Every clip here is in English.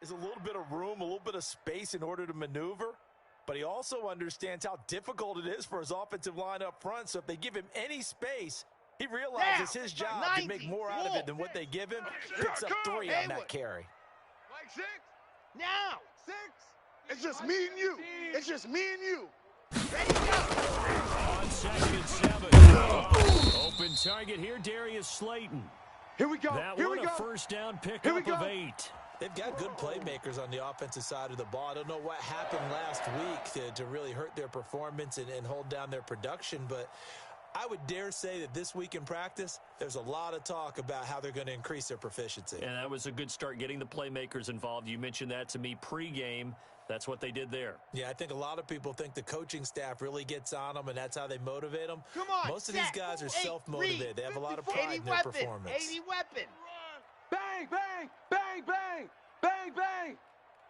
is a little bit of room, a little bit of space in order to maneuver, but he also understands how difficult it is for his offensive line up front. So if they give him any space, he realizes his job to make more out of it than what they give him. Picks up 3 on that carry. Mike 6. Now. 6. It's just me and you. It's just me and you. Ready, go. On 2nd and 7. Open target here, Darius Slayton. Here we go. That Here one we go. a first down pickup of 8. They've got good playmakers on the offensive side of the ball. I don't know what happened last week to really hurt their performance and hold down their production, but I would dare say that this week in practice, there's a lot of talk about how they're going to increase their proficiency. And that was a good start getting the playmakers involved. You mentioned that to me pregame. That's what they did there. Yeah, I think a lot of people think the coaching staff really gets on them, and that's how they motivate them. Come on, most of these guys are self-motivated. They have a lot of 80 pride in their weapon, performance. 80 weapon. Bang, bang, bang, bang, bang, bang.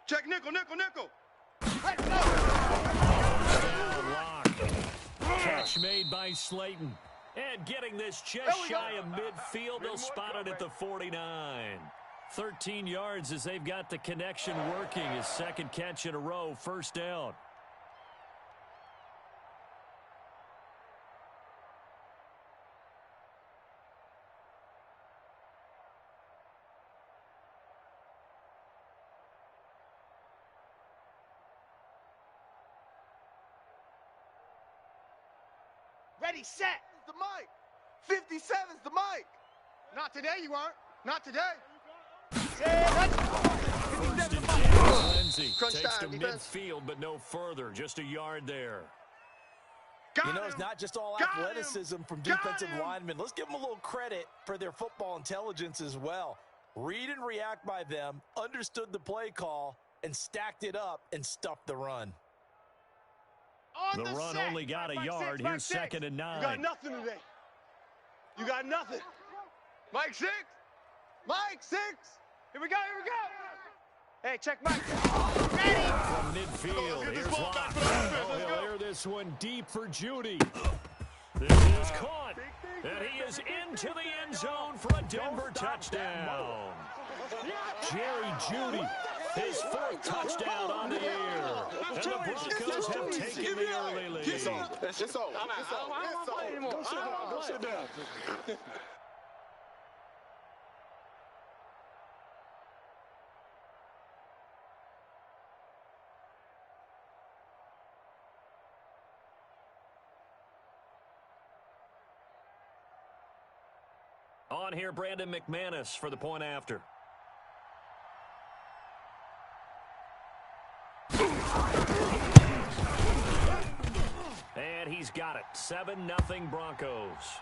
Check nickel, nickel, nickel. Let's go. Catch made by Slayton. And getting this just shy of midfield, they'll spot it at the 49. 13 yards as they've got the connection working. His second catch in a row, first down. Ready, set. The mic. 57's the mic. Not today, you aren't. Not today. First and 10. Lindsay Crunch takes time, to defense. midfield, but no further. Just a yard there. You know, it's not just all athleticism from defensive linemen. Let's give them a little credit for their football intelligence as well. Read and react by them, understood the play call, and stacked it up and stuffed the run. The run only got a yard. Here's 2nd and 9. You got nothing today. You got nothing. Mike 6. Mike 6. Here we go. Here we go. Hey, check Mike. Ready. From midfield, here's Locke. He'll air this one deep for Judy. This is caught, and he is into the end zone for a Denver touchdown. Jerry Judy, his 4th touchdown on the year. And the Broncos have taken the early lead. It's on. I don't play anymore. Go sit down. On here, Brandon McManus for the point after. And he's got it. 7-0 Broncos.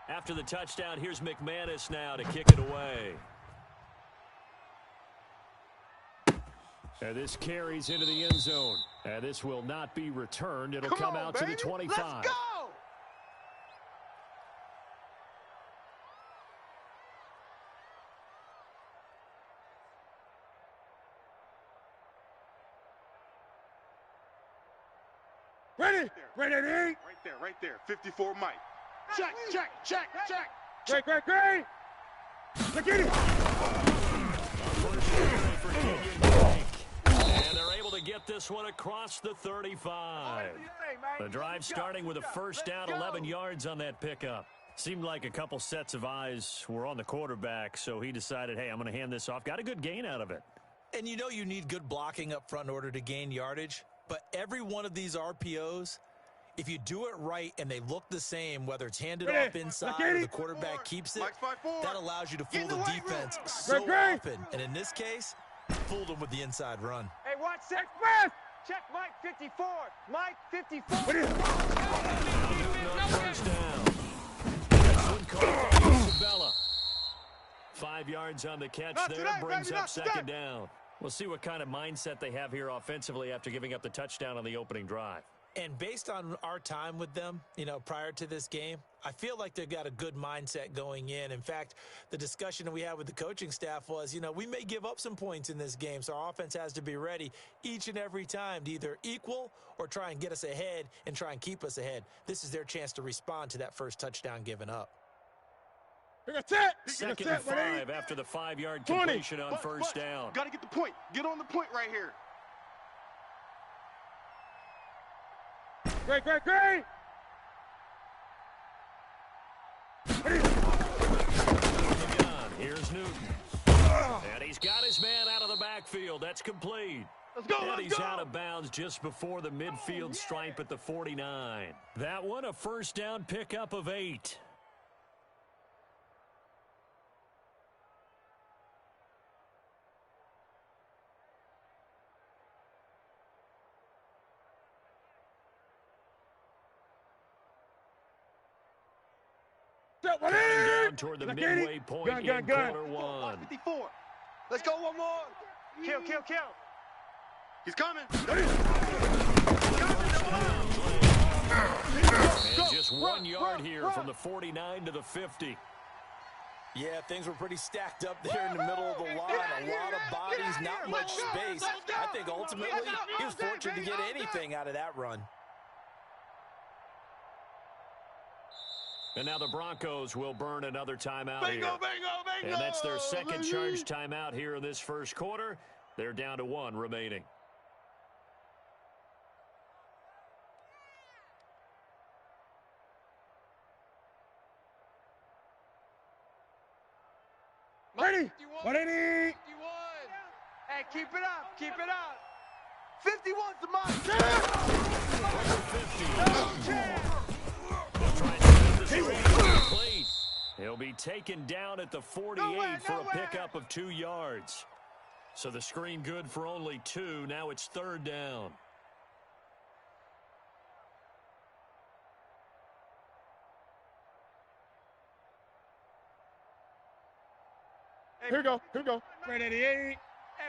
After the touchdown, here's McManus now to kick it away. And this carries into the end zone. And this will not be returned. It'll come out to the 25. Let's go! Ready? Ready? Right there, right there. 54 Mike. Check, check, check, check. Great. Look at it. And they're able to get this one across the 35. The drive starting with a first down, 11 yards on that pickup. Seemed like a couple sets of eyes were on the quarterback, so he decided, hey, I'm going to hand this off. Got a good gain out of it. And you know you need good blocking up front in order to gain yardage, but every one of these RPOs, if you do it right and they look the same, whether it's handed off inside or the quarterback keeps it, that allows you to fool the defense so often. And in this case, fooled them with the inside run. Hey, watch check. Check Mike 54. Mike 54. First down. This one called for Isabella. 5 yards on the catch there, brings up 2nd down. We'll see what kind of mindset they have here offensively after giving up the touchdown on the opening drive. And based on our time with them, prior to this game, I feel like they've got a good mindset going in. In fact, the discussion that we had with the coaching staff was, we may give up some points in this game, so our offense has to be ready each and every time to either equal or try and get us ahead and try and keep us ahead. This is their chance to respond to that first touchdown given up. Second and 5 after the 5-yard completion on first down. Got to get the point. Get on the point right here. Great. Here's Newton. And he's got his man out of the backfield. That's complete. Let's go, and he's out of bounds just before the midfield stripe at the 49. That one a first down pickup of 8. Down toward the midway point in quarter one. 54. Let's go one more. Kill. He's coming. And just 1 yard here from the 49 to the 50. Yeah, things were pretty stacked up there in the middle of the line. A lot of bodies, not much space. I think ultimately he was fortunate to get anything out of that run. And now the Broncos will burn another timeout here. Bingo. And that's their second charge timeout here in this first quarter. They're down to 1 remaining. Ready. 180. 51. Hey, keep it up. 51's the mark. 50. He'll be taken down at the 48 for a pickup of 2 yards. So the screen good for only 2. Now it's third down. Here we go. Great 88. Hey,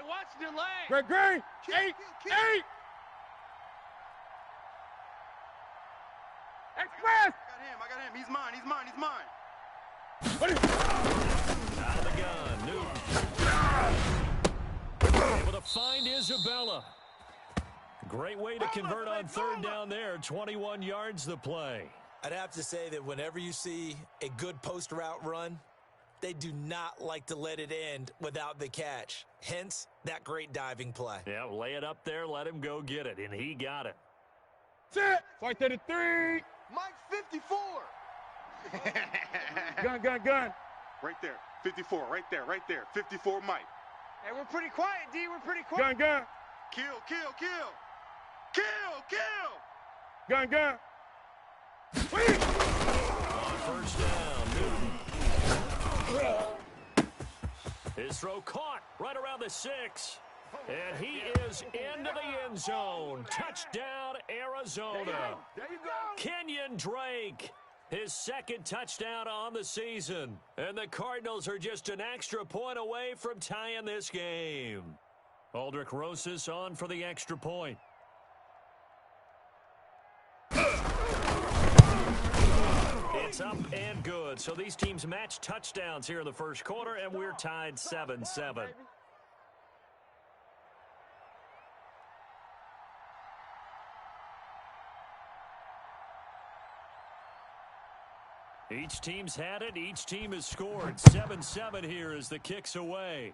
watch the lane. Great. 8. Express. I got him. He's mine. Out of the gun, Newton. Able to find Isabella. Great way to convert on third down there. 21 yards the play. I'd have to say that whenever you see a good post route run, they do not like to let it end without the catch. Hence, that great diving play. Yeah, lay it up there, let him go get it, and he got it. Set. Flight 33. Mike 54. Gun. Right there. 54. Right there. 54 Mike. Hey, we're pretty quiet, D. We're pretty quiet. Gun. Kill. Gun. On first down, Newton. His throw caught right around the 6. And he is into the end zone. Touchdown, Arizona. There you go. Kenyon Drake, his second touchdown on the season. And the Cardinals are just an extra point away from tying this game. Aldrich Rosas on for the extra point. It's up and good. So these teams match touchdowns here in the first quarter, and we're tied 7-7. Each team's had it. Each team has scored. 7-7 here as the kick's away.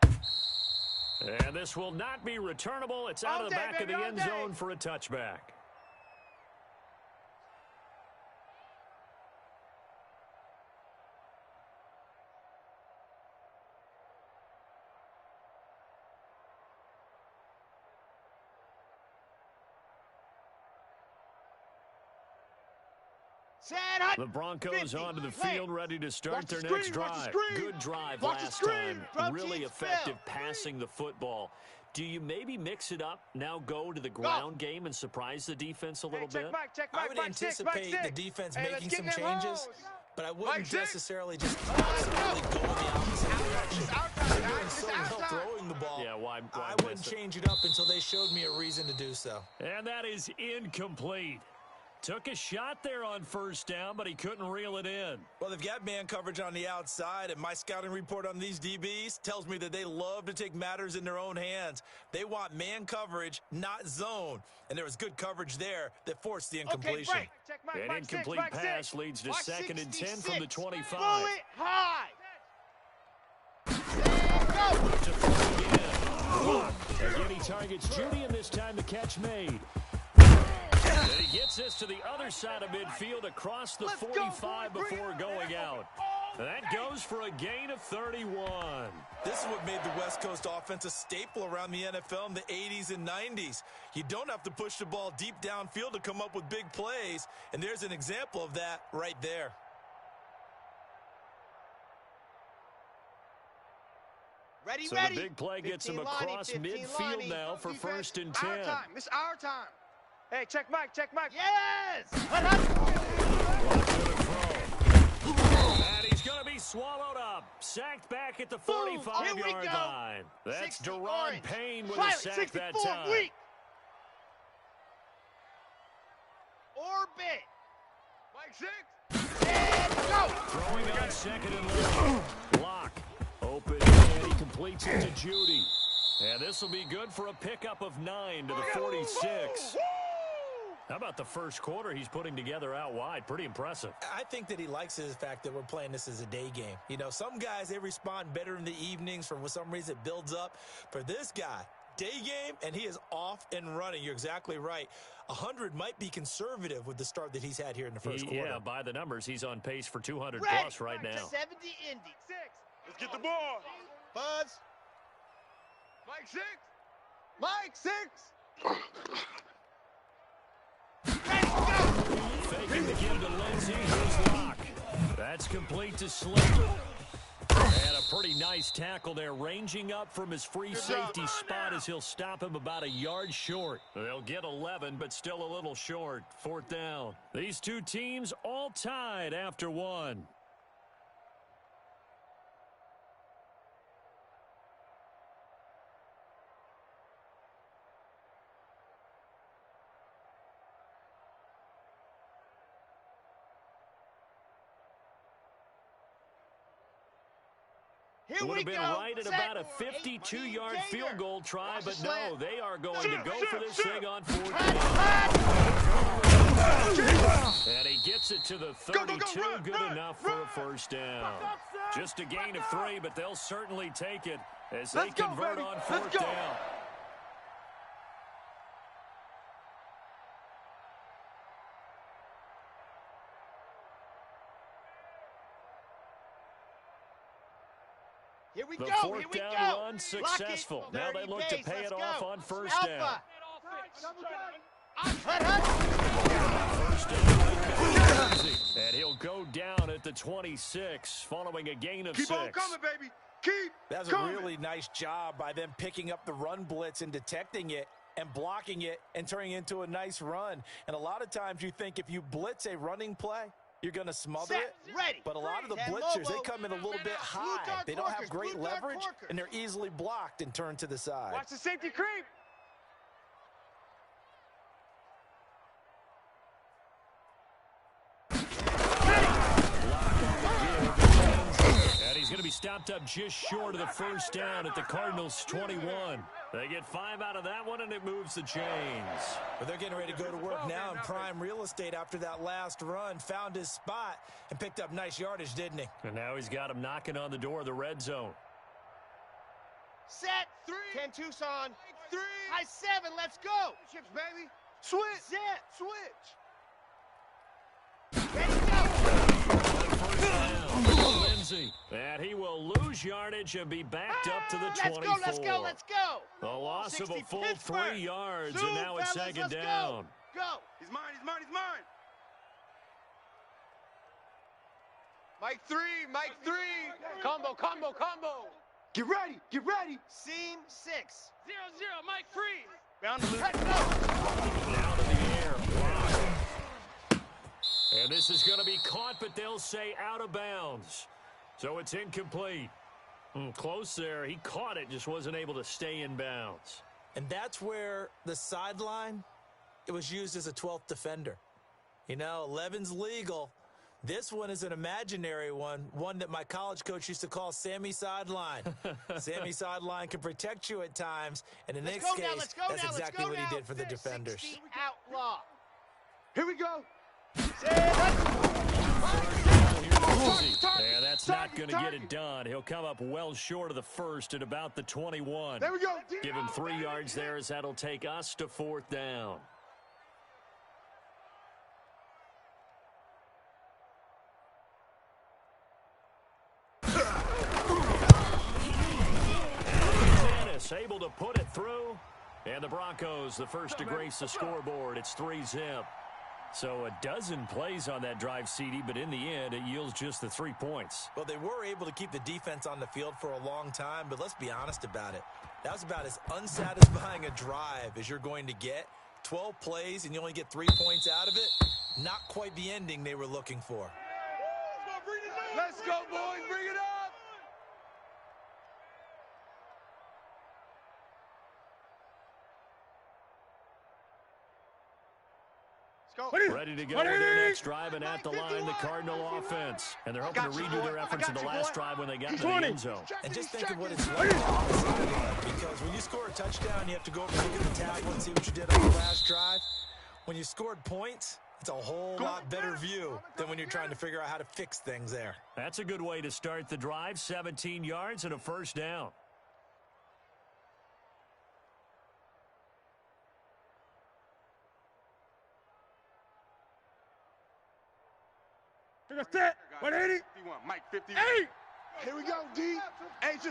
And this will not be returnable. It's out of the back of the end zone for a touchback. The Broncos onto the field, ready to start their next drive. Good drive last time. Really effective passing the football. Do you maybe mix it up, now go to the ground game and surprise the defense a little bit? I would anticipate the defense making some changes, but I wouldn't necessarily just constantly go in the opposite direction. They're doing so well throwing the ball. Yeah, why I wouldn't change it up until they showed me a reason to do so. And that is incomplete. Took a shot there on first down, but he couldn't reel it in. Well, they've got man coverage on the outside, and my scouting report on these DBs tells me that they love to take matters in their own hands. They want man coverage, not zone. And there was good coverage there that forced the incompletion. Okay, An incomplete pass leads to second and 10 from the 25. Blow it high. To throw again. Again, he targets Judy, and this time the catch made. And he gets this to the other side of midfield across the 45 before going out. That goes for a gain of 31. This is what made the West Coast offense a staple around the NFL in the 80s and 90s. You don't have to push the ball deep downfield to come up with big plays, and there's an example of that right there. So the big play gets him across midfield now for first and 10. Our time. It's our time. Hey, check Mike, check Mike. Yes! And he's going to be swallowed up. Sacked back at the 45-yard line. That's Deron Payne with a sack that time. Weak. Orbit. Mike 6. And go! Throwing on second and long. Block. Open, and he completes it to Judy. And this will be good for a pickup of 9 to the 46. How about the first quarter he's putting together out wide? Pretty impressive. I think that he likes the fact that we're playing this as a day game. You know, some guys, they respond better in the evenings. For some reason, it builds up. For this guy, day game, and he is off and running. You're exactly right. 100 might be conservative with the start that he's had here in the first quarter. Yeah, by the numbers, he's on pace for 200 plus right now. 70 Indy. 6. Let's get the ball. Buzz. Mike 6. Mike 6. Faking the give to Lindsey. Here's Locke. That's complete to Slater. And a pretty nice tackle there, ranging up from his free safety spot as he'll stop him about a yard short. They'll get 11, but still a little short. Fourth down. These two teams all tied after one. Would have been right at about a 52-yard field goal try, but no, they are going to go for this thing on fourth down. And he gets it to the 32, good enough for a first down. Just a gain of 3, but they'll certainly take it as they convert on fourth down. Here we the go. fourth Here we down go. run successful. Now they look to pay it off on first down. First down. And he'll go down at the 26 following a gain of 6. Keep on coming, baby. Keep That's coming. a really nice job by them picking up the run blitz and detecting it and blocking it and turning it into a nice run. And a lot of times you think if you blitz a running play, you're going to smother it. Ready. But a lot of the blitzers, they come in a little bit high. They don't have great leverage, and they're easily blocked and turned to the side. Watch the safety creep. And he's going to be stopped up just short of the first down at the Cardinals' 21. They get 5 out of that one, and it moves the chains. But they're getting ready to go to work now in prime real estate after that last run. Found his spot and picked up nice yardage, didn't he? And now he's got him knocking on the door of the red zone. Set. 3. 10 Tucson. 3. High 7. Let's go. Chips, baby. Switch. Set. Switch. Ready to go. Lindsey. And he will lose yardage and be backed up to the 24. Let's go. Let's go. A loss of a full 3 yards, and now it's second down. Go. He's mine. He's mine. He's mine. Mike 3. Mike 3. Combo. Combo. Combo. Get ready. Get ready. Seam 6. 0-0. Mike free. Bound to lose. Let's go. Down to the air. And this is going to be caught, but they'll say out of bounds. So it's incomplete. Close there. He caught it, just wasn't able to stay in bounds. And that's where the sideline, it was used as a 12th defender. You know, 11's legal. This one is an imaginary one that my college coach used to call Sammy Sideline. Sammy Sideline can protect you at times, and in this case, that's exactly what he did for the defenders. Outlaw. Here we go. Yeah, that's not going to get it done. He'll come up well short of the first at about the 21. There we go. Give him 3 yards there as that'll take us to 4th down. Able to put it through, and the Broncos the first to grace the scoreboard. It's 3-zip. So a dozen plays on that drive, CD, but in the end it yields just the 3 points. Well, they were able to keep the defense on the field for a long time, but let's be honest about it. That was about as unsatisfying a drive as you're going to get. 12 plays and you only get 3 points out of it. Not quite the ending they were looking for. Let's go, boys. Bring it up. Ready to go with their next drive, and at the line, the Cardinal offense. And they're hoping to redo their efforts in the last drive when they got into the end zone. And just think of what it's like on the sideline, because when you score a touchdown, you have to go over and look at the tablet and see what you did on the last drive. When you scored points, it's a whole lot better view than when you're trying to figure out how to fix things there. That's a good way to start the drive, 17 yards and a first down. Set. 180. Mike 50. Here we go, D. Hey, it's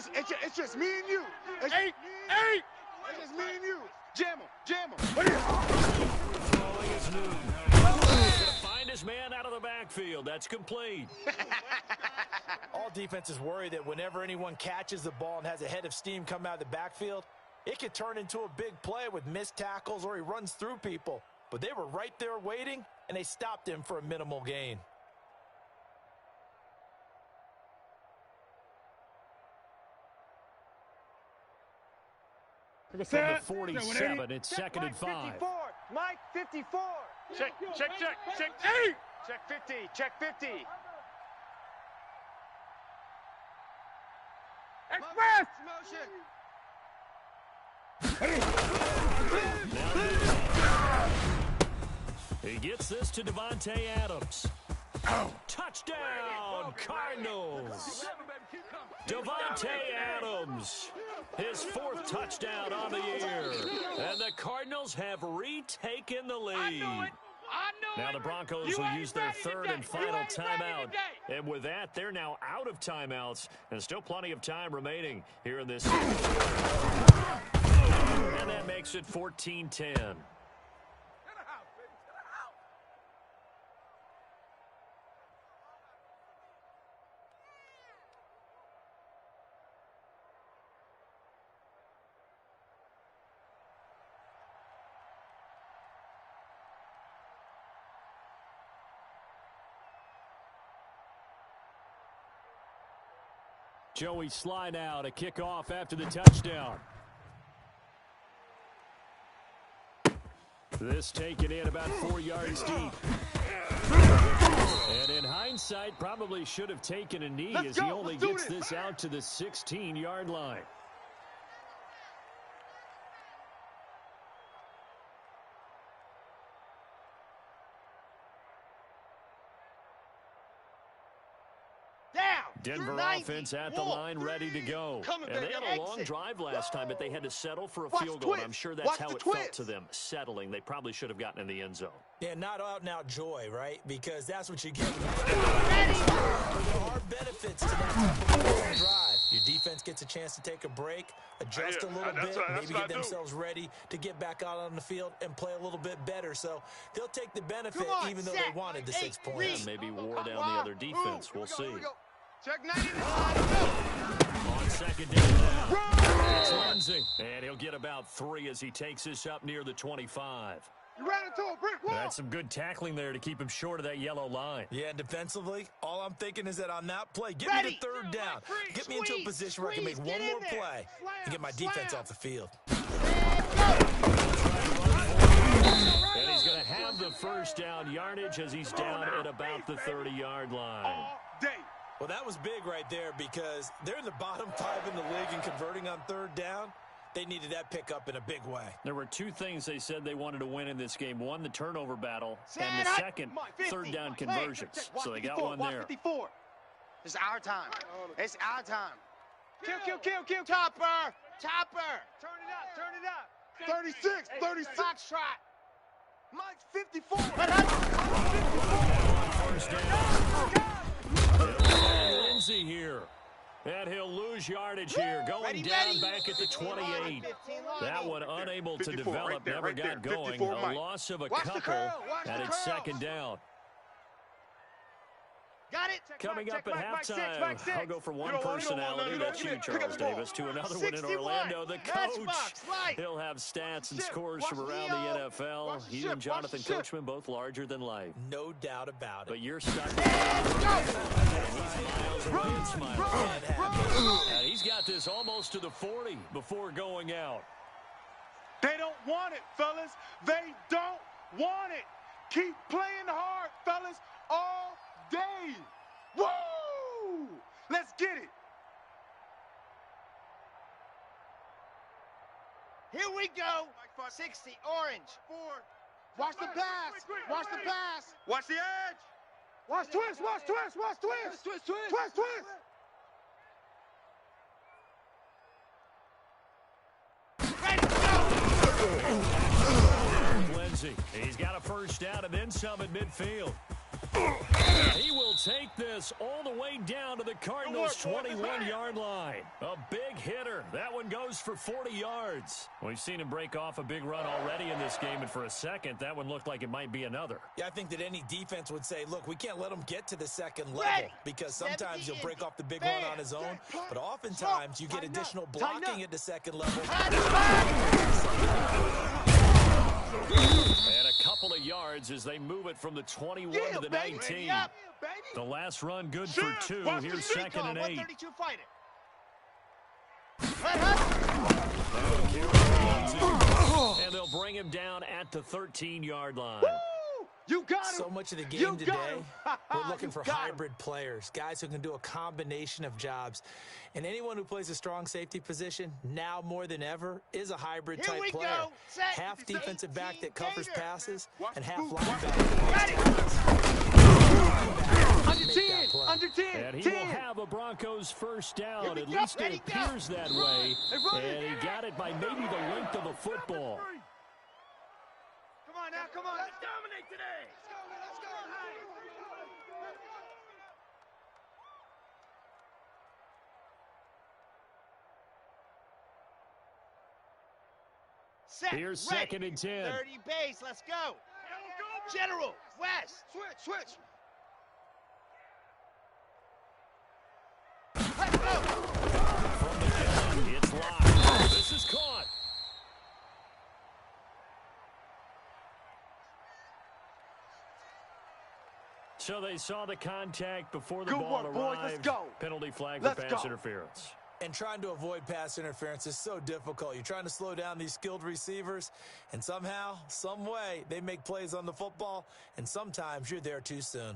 just me and you. It's just me and you. Jam him. Throwing is Newton. Find his man out of the backfield. That's complete. All defenses worry that whenever anyone catches the ball and has a head of steam come out of the backfield, it could turn into a big play with missed tackles or he runs through people. But they were right there waiting, and they stopped him for a minimal gain. From the 47, it's 2nd and 5. 54. Mike 54. Check. Hey. Check 50. Check 50. Express. He gets this to Devontae Adams. Touchdown, Cardinals. Devontae Adams, his 4th touchdown on the year. And the Cardinals have retaken the lead. Now the Broncos will use their 3rd and final timeout. And with that, they're now out of timeouts. And still plenty of time remaining here in this. And that makes it 14-10. Joey slide out, a kickoff after the touchdown. This taken in about 4 yards deep. And in hindsight, probably should have taken a knee as he only gets this out to the 16-yard line. Denver offense at the line, ready to go. And they had a long drive last time, but they had to settle for a field goal, and I'm sure that's how it felt to them, settling. They probably should have gotten in the end zone. Yeah, not out-and-out joy, right? Because that's what you get. There are benefits to that type of long drive. Your defense gets a chance to take a break, adjust a little bit, maybe get themselves ready to get back out on the field and play a little bit better. So they'll take the benefit even though they wanted the 6 points. Yeah, maybe wore down the other defense. We'll see. Check 90. On 2nd down now, it's Lindsey. And he'll get about 3 as he takes this up near the 25. You ran into a brick wall. That's some good tackling there to keep him short of that yellow line. Yeah, and defensively, all I'm thinking is that on that play, get me the third down. Get me into a position where I can make one more play and get my defense off the field. And he's going to have the first down yardage as he's down at about the 30-yard line. All day. Well, that was big right there because they're in the bottom 5 in the league and converting on third down. They needed that pickup in a big way. There were 2 things they said they wanted to win in this game. One, the turnover battle, and the second, third down conversions. So they got one there. 54. It's our time. It's our time. Kill. Topper. Turn it up. 36. Foxtrot. Mike's 54. First down. Lindsay here. And he'll lose yardage here, going down back at the 28. That one unable to develop, never got going. A loss of a couple, and it's second down. Got it. Coming up at halftime, I'll go from one personality, that's you, Charles Davis, to another one in Orlando, the coach. He'll have stats and scores from around the NFL. He and Jonathan Coachman both larger than life. No doubt about it. But you're stuck. He's miles away and smiling. And he's got this almost to the 40 before going out. They don't want it, fellas. They don't want it. Keep playing hard, fellas, all day. Woo! Let's get it. Here we go. 60, orange. 4. Watch the pass. Watch the pass. Watch the edge. Watch twist. Twist. Lindsay, he's got a first down and then some at midfield. He will take this all the way down to the Cardinals' 21-yard line. A big hitter. That one goes for 40 yards. We've seen him break off a big run already in this game, and for a second, that one looked like it might be another. Yeah, I think that any defense would say, look, we can't let him get to the second level because sometimes he'll break off the big run on his own, but oftentimes you get additional blocking at the second level. And a couple of yards as they move it from the 21 to the 19. The last run good for 2. Here's second and 8. And they'll bring him down at the 13-yard line. You got him. So much of the game today, we're looking for hybrid players, guys who can do a combination of jobs. And anyone who plays a strong safety position, now more than ever, is a hybrid-type player. Half defensive back that covers passes, and half linebacker. Under 10. And he will have a Broncos first down. At least it appears that way. And he got it by maybe the length of a football. Come on. Let's dominate today. Let's go. Set, here's second and 10. 30 base, let's go. General, West. Switch. Let's go. From the gun, it's locked. This is caught. So they saw the contact before the ball arrived. Boys. Let's go. Penalty flag for pass interference. And trying to avoid pass interference is so difficult. You're trying to slow down these skilled receivers, and somehow, some way, they make plays on the football, and sometimes you're there too soon.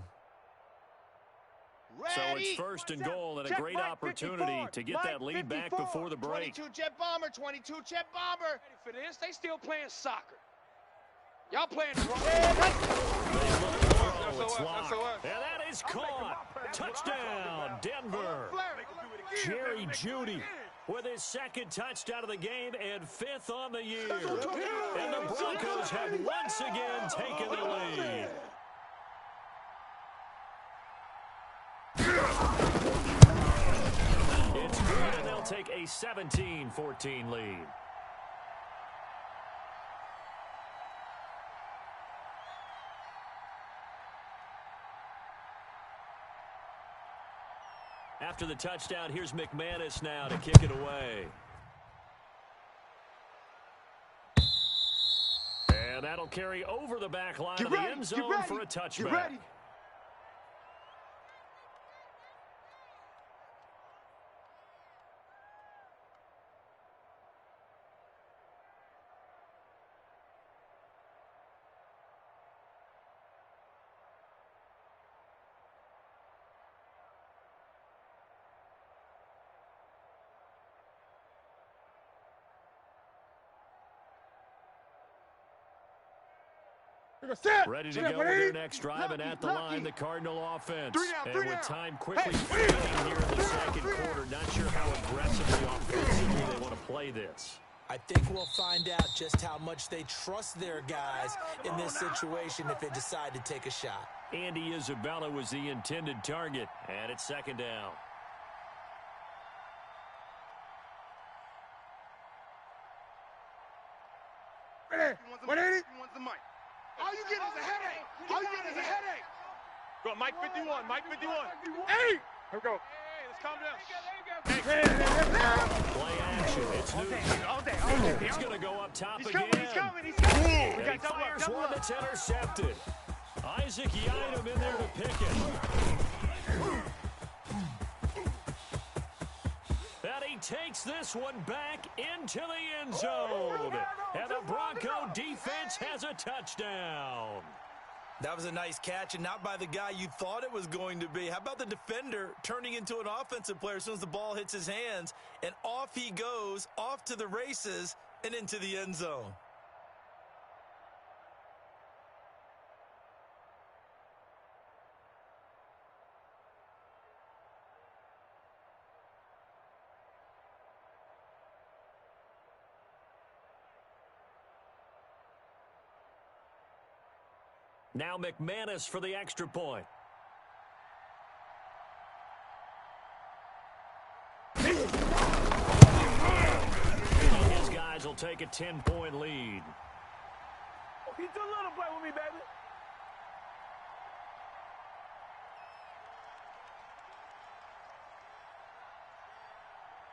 So it's first and goal and a great opportunity to get that lead back before the break. 22 jet bomber. Ready for this? They still playing soccer. Y'all playing the wrong. It's locked. And that is caught. Touchdown, Denver. Jerry Jeudy with his second touchdown of the game and 5th on the year. And the Broncos have once again taken the lead. It's good, and they'll take a 17-14 lead. After the touchdown, here's McManus now to kick it away. And that'll carry over the back line of the end zone for a touchback. Get ready. Ready to go with their next drive, and at the line, the Cardinal offense. And with time quickly fading here in the second quarter, not sure how aggressively offensively they want to play this. I think we'll find out just how much they trust their guys in this situation if they decide to take a shot. Andy Isabella was the intended target, and it's second down. All you get is a headache. All you get is a headache. Go, Mike 51. Mike 51. Hey! Here we go. Hey, let's calm down. Play action. It's new. All day. He's going to go up top again. He's coming. And he fires one that's intercepted. Isaac Yiadom in there to pick it. And he takes this one back into the end zone. And the Bronco defense has a touchdown. That was a nice catch, and not by the guy you thought it was going to be. How about the defender turning into an offensive player as soon as the ball hits his hands, and off he goes, off to the races, and into the end zone. Now McManus for the extra point. His guys will take a 10-point lead. He's a little play with me, baby.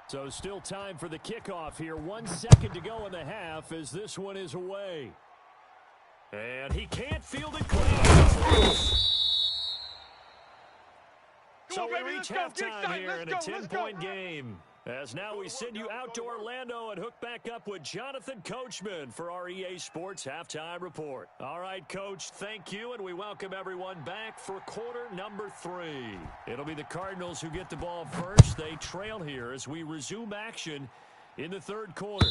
So still time for the kickoff here. 1 second to go in the half as this one is away. And he can't field it clean. So we reach halftime here in a 10-point game. As now we send you out to Orlando and hook back up with Jonathan Coachman for our EA Sports Halftime Report. All right, Coach, thank you, and we welcome everyone back for quarter number 3. It'll be the Cardinals who get the ball first. They trail here as we resume action in the third quarter.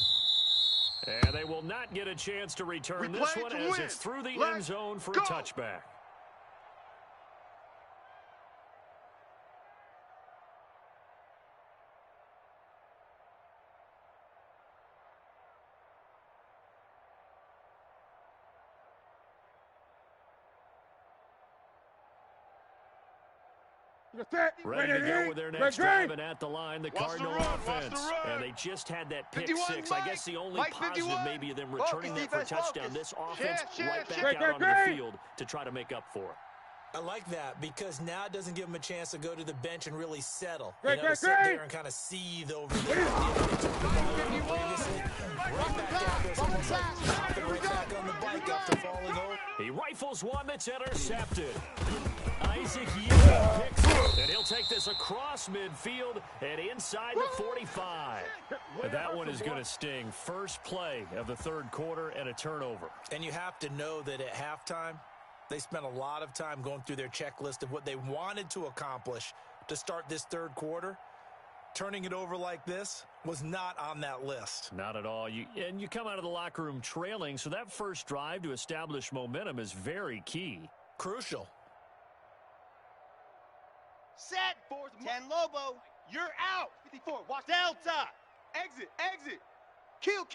And they will not get a chance to return this one as it's through the end zone for a touchback. Ready to go with their next drive, and at the line, the Cardinal offense. And they just had that pick six. I guess the only positive maybe of them returning that for a touchdown. This offense right back out onto the field to try to make up for it. I like that because now it doesn't give them a chance to go to the bench and really settle. To sit there and kind of seethe over there. He rifles one that's intercepted. Isaac Yiadom picks it, and he'll take this across midfield and inside the 45. And that one is going to sting. First play of the third quarter and a turnover. And you have to know that at halftime, they spent a lot of time going through their checklist of what they wanted to accomplish to start this third quarter. Turning it over like this was not on that list. Not at all. You come out of the locker room trailing, so that first drive to establish momentum is very key. Crucial. Set. 10 Lobo. You're out. 54. Watch Delta. Exit. Exit. Kill.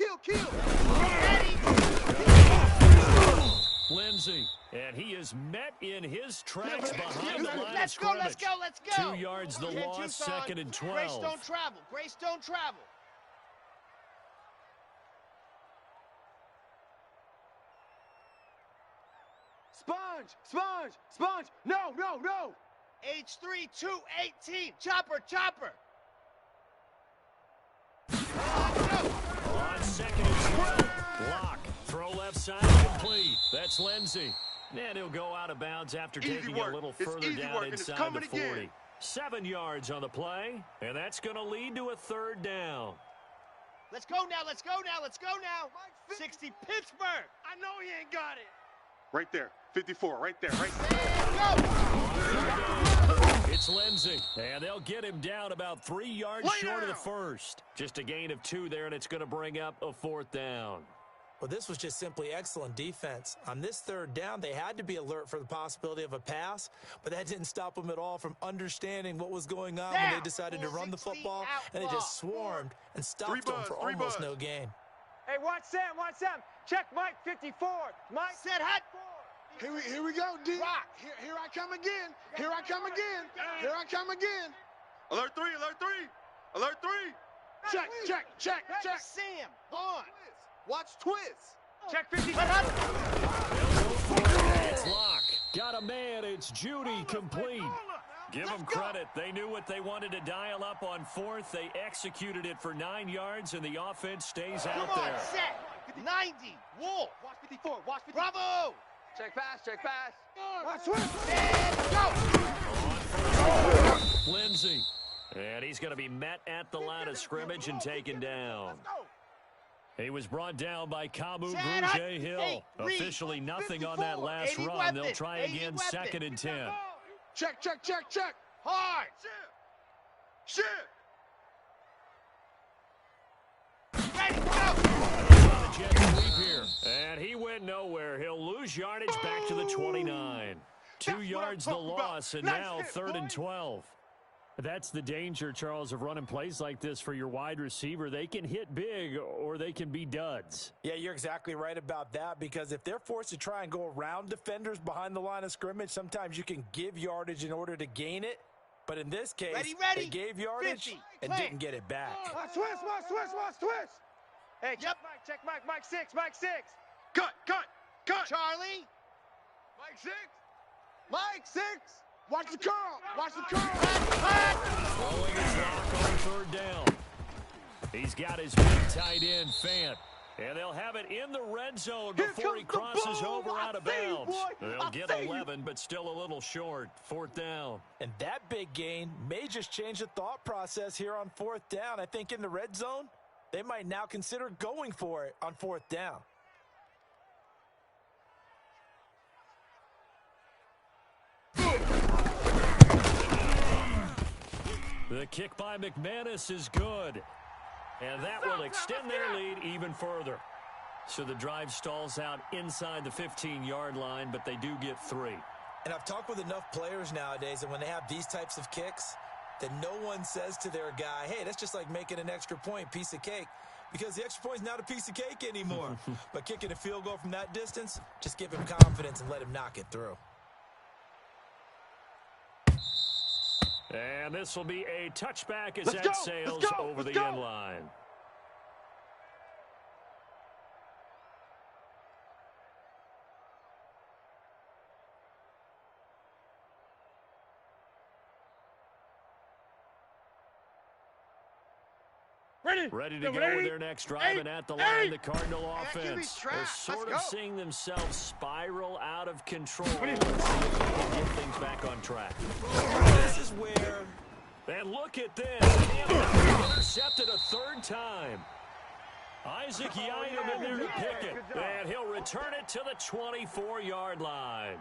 Ready. Lindsay, and he is met in his tracks behind the line of scrimmage. Let's go. 2 yards the loss, second and 12. Greystone travel. Sponge. No. H3 218. Chopper. On second and 12. Block. Throw left side complete. That's Lindsey. And he'll go out of bounds after taking a little further down inside the 40. 7 yards on the play, and that's going to lead to a 3rd down. Let's go now, let's go now, let's go now. 60 Pittsburgh. I know he ain't got it. Right there, 54, right there, right there. It's Lindsey, and they'll get him down about 3 yards short of the first. Just a gain of 2 there, and it's going to bring up a 4th down. Well, this was just simply excellent defense. On this 3rd down, they had to be alert for the possibility of a pass, but that didn't stop them at all from understanding what was going on when they decided to run the football, and they just swarmed and stopped them for almost no gain. Hey, watch Sam, watch Sam. Check Mike 54. Mike. Set hot. Here we go, D. Rock. Here I come again. Here I come again. Here I come again. Alert 3, alert 3. Alert 3. Check. Sam, on. Watch twist. Check 50. It's Locke. Got a man. It's Judy complete. Give them credit. They knew what they wanted to dial up on 4th. They executed it for 9 yards, and the offense stays out there. Set. 90. Wolf. Watch 54. Watch 54. Bravo. Check pass. Check pass. Watch twist. And go. Lindsey. And he's going to be met at the line of scrimmage and taken down. He was brought down by Kamu Grugier-Hill. Officially nothing on that last run. They'll try again 2nd and 10. Check. Hard. Shit. Ready, go. The jet sweep here. And he went nowhere. He'll lose yardage back to the 29. 2 yards the loss, and now 3rd and 12. That's the danger, Charles, of running plays like this for your wide receiver. They can hit big or they can be duds. Yeah, you're exactly right about that, because if they're forced to try and go around defenders behind the line of scrimmage, sometimes you can give yardage in order to gain it. But in this case, they gave yardage 50. and didn't get it back. Watch twist. Hey, check Mike. Check Mike. Mike 6. Mike 6. Cut. Charlie. Mike 6. Mike 6. Watch the curl. Throwing his lock on 3rd down. He's got his big tight end, Fant. And they'll have it in the red zone before he crosses over out of bounds. They'll get 11, but still a little short. 4th down. And that big gain may just change the thought process here on 4th down. I think in the red zone, they might now consider going for it on 4th down. The kick by McManus is good. And that will extend their lead even further. So the drive stalls out inside the 15-yard line, but they do get 3. And I've talked with enough players nowadays, and when they have these types of kicks, that no one says to their guy, hey, that's just like making an extra point, piece of cake. Because the extra point is not a piece of cake anymore. But kicking a field goal from that distance, just give him confidence and let him knock it through. And this will be a touchback as that sails over the end line. Ready to go with their next drive, and at the line, the Cardinal offense. They're sort of seeing themselves spiral out of control. Let's see if they can get things back on track. This is where... And look at this. Intercepted a 3rd time. Isaac Yiadom in there to pick it. And he'll return it to the 24-yard line.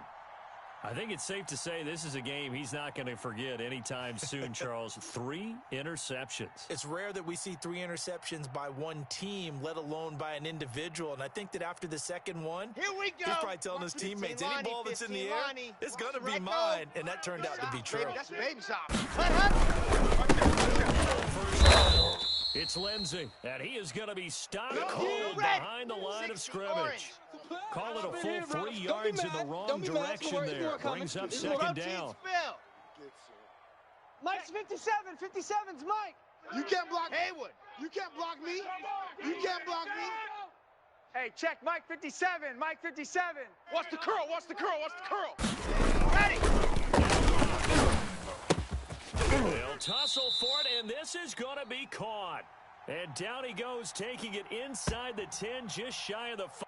I think it's safe to say this is a game he's not going to forget anytime soon, Charles. 3 interceptions. It's rare that we see 3 interceptions by one team, let alone by an individual. And I think that after the second one, Here we go. he's probably telling his teammates, any ball that's in the air, it's going to be mine. And that turned out to be true. Baby, that's baby shop. It's Lindsey, and he is going to be stopped cold behind the line of scrimmage. Call it a full 3 yards in the wrong direction there. Brings up 2nd down. Mike's 57. 57's Mike. You can't block Haywood. You can't block me. You can't block me. Hey, check Mike 57. Mike 57. Watch the curl. Ready. They'll tussle for it, and this is going to be caught. And down he goes, taking it inside the 10, just shy of the 5.